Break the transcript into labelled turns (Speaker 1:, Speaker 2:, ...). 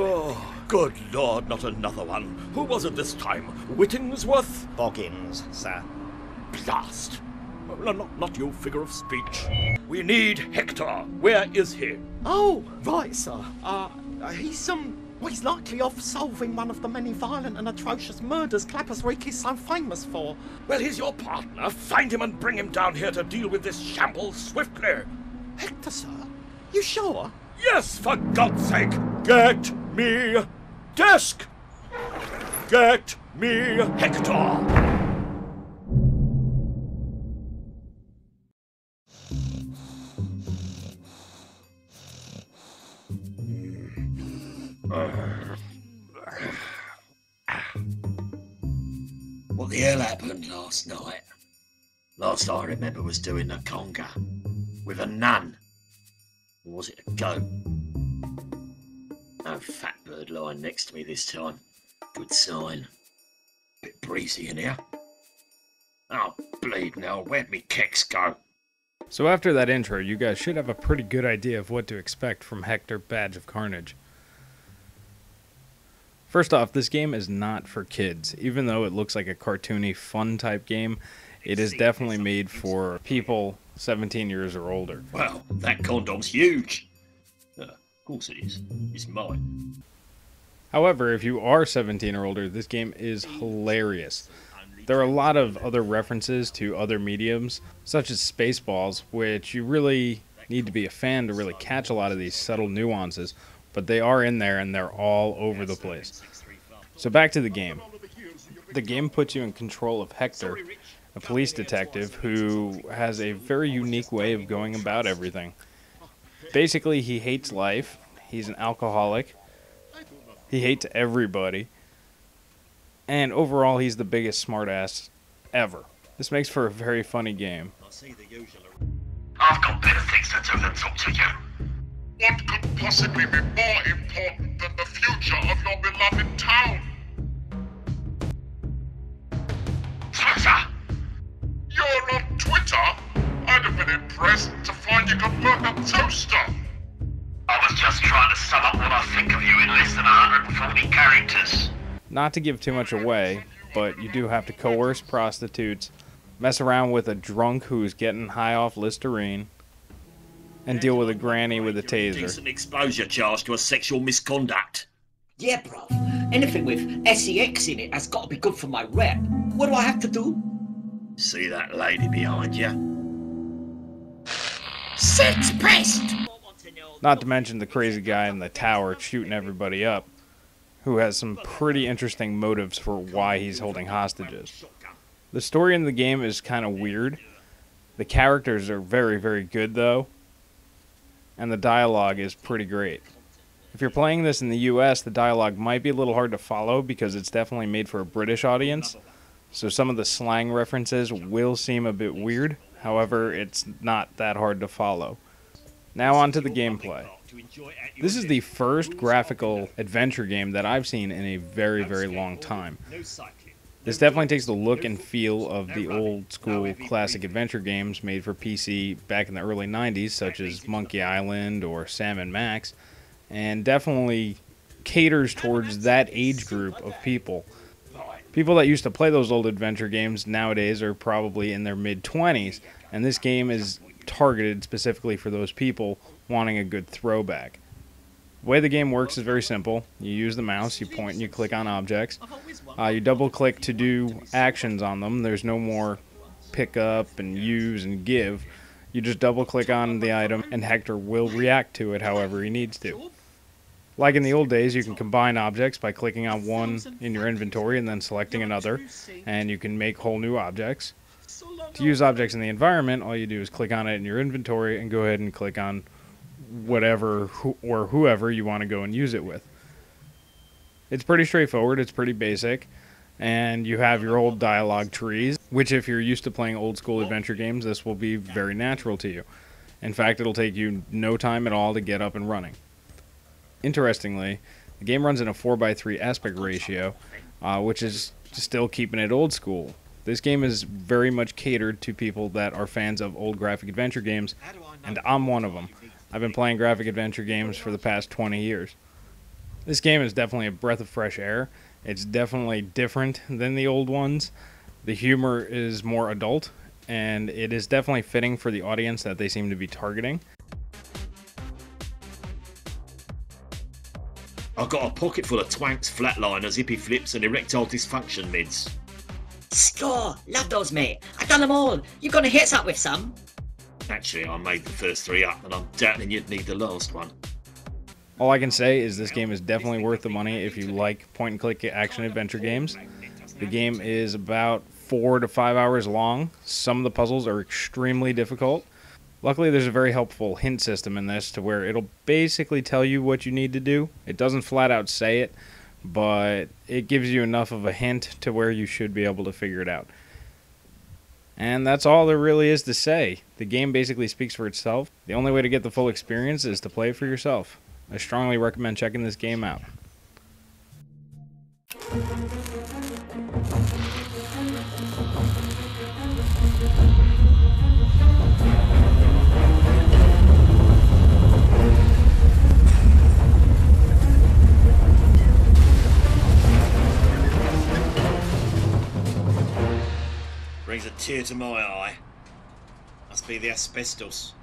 Speaker 1: Oh, good Lord, not another one. Who was it this time? Whittingsworth?
Speaker 2: Boggins, sir.
Speaker 1: Blast! Not you, figure of speech. We need Hector. Where is he?
Speaker 2: Oh, right, sir. He's likely off solving one of the many violent and atrocious murders Clappers Week is so famous for.
Speaker 1: Well, he's your partner. Find him and bring him down here to deal with this shambles swiftly.
Speaker 2: Hector, sir? You sure?
Speaker 1: Yes, for God's sake! Get me desk! Get me Hector!
Speaker 3: What the hell happened last night? Last I remember was doing the conga with a nun. Or was it a goat? No fat bird lying next to me this time. Good sign. Bit breezy in here. Oh, bleed now. Where'd me kicks go?
Speaker 4: So after that intro, you guys should have a pretty good idea of what to expect from Hector Badge of Carnage. First off, this game is not for kids. Even though it looks like a cartoony, fun type game, it is definitely made for people 17 years or older.
Speaker 3: Well, that condom's huge. Of course it is. It's mine.
Speaker 4: However, if you are 17 or older, this game is hilarious. There are a lot of other references to other mediums, such as Spaceballs, which you really need to be a fan to really catch a lot of these subtle nuances, but they are in there and they're all over the place. So back to the game. The game puts you in control of Hector, a police detective who has a very unique way of going about everything. Basically, he hates life, he's an alcoholic, he hates everybody, and overall he's the biggest smartass ever. This makes for a very funny game.
Speaker 5: I've got better things to do than talk to you. What could possibly be more important than the future of your beloved town? Twitter! You're on Twitter? I'd have been impressed to find you could work a toaster. I was just trying to sum up what I think of you in less than 140 characters.
Speaker 4: Not to give too much away, but you do have to coerce prostitutes, mess around with a drunk who's getting high off Listerine, and deal with a granny with a taser.
Speaker 3: Decent exposure charge to a sexual misconduct.
Speaker 6: Yeah, bruv. Anything with sex in it has got to be good for my rep. What do I have to do?
Speaker 3: See that lady behind you?
Speaker 6: Sex pest!
Speaker 4: Not to mention the crazy guy in the tower shooting everybody up, who has some pretty interesting motives for why he's holding hostages. The story in the game is kind of weird. The characters are very, very good, though, and the dialogue is pretty great. If you're playing this in the US, the dialogue might be a little hard to follow because it's definitely made for a British audience, so some of the slang references will seem a bit weird. However, it's not that hard to follow. Now on to the gameplay. This is the first graphical adventure game that I've seen in a very, very long time. This definitely takes the look and feel of the old school classic adventure games made for PC back in the early 90s, such as Monkey Island or Sam & Max, and definitely caters towards that age group of people. People that used to play those old adventure games nowadays are probably in their mid-20s, and this game is targeted specifically for those people wanting a good throwback. The way the game works is very simple. You use the mouse, you point and you click on objects. You double click to do actions on them. There's no more pick up and use and give. You just double click on the item and Hector will react to it however he needs to. Like in the old days, you can combine objects by clicking on one in your inventory and then selecting another, and you can make whole new objects. To use objects in the environment, all you do is click on it in your inventory and go ahead and click on whatever or whoever you want to go and use it with. It's pretty straightforward, it's pretty basic, and you have your old dialogue trees, which if you're used to playing old school adventure games, this will be very natural to you. In fact, it'll take you no time at all to get up and running. Interestingly, the game runs in a 4:3 aspect ratio, which is still keeping it old school. This game is very much catered to people that are fans of old graphic adventure games, and I'm one of them. I've been playing graphic adventure games for the past 20 years. This game is definitely a breath of fresh air. It's definitely different than the old ones. The humor is more adult, and it is definitely fitting for the audience that they seem to be targeting.
Speaker 3: I've got a pocket full of twanks, flatliners, hippie flips, and erectile dysfunction mids.
Speaker 6: Score! Love those, mate. I done them all. You gonna hit us up with some?
Speaker 3: Actually, I made the first 3 up, and I'm doubting you'd need the last one.
Speaker 4: All I can say is this game is definitely worth the money if you like point-and-click action-adventure games. The game is about 4 to 5 hours long. Some of the puzzles are extremely difficult. Luckily, there's a very helpful hint system in this to where it'll basically tell you what you need to do. It doesn't flat out say it, but it gives you enough of a hint to where you should be able to figure it out. And that's all there really is to say. The game basically speaks for itself. The only way to get the full experience is to play it for yourself. I strongly recommend checking this game out.
Speaker 3: Brings a tear to my eye. Must be the asbestos.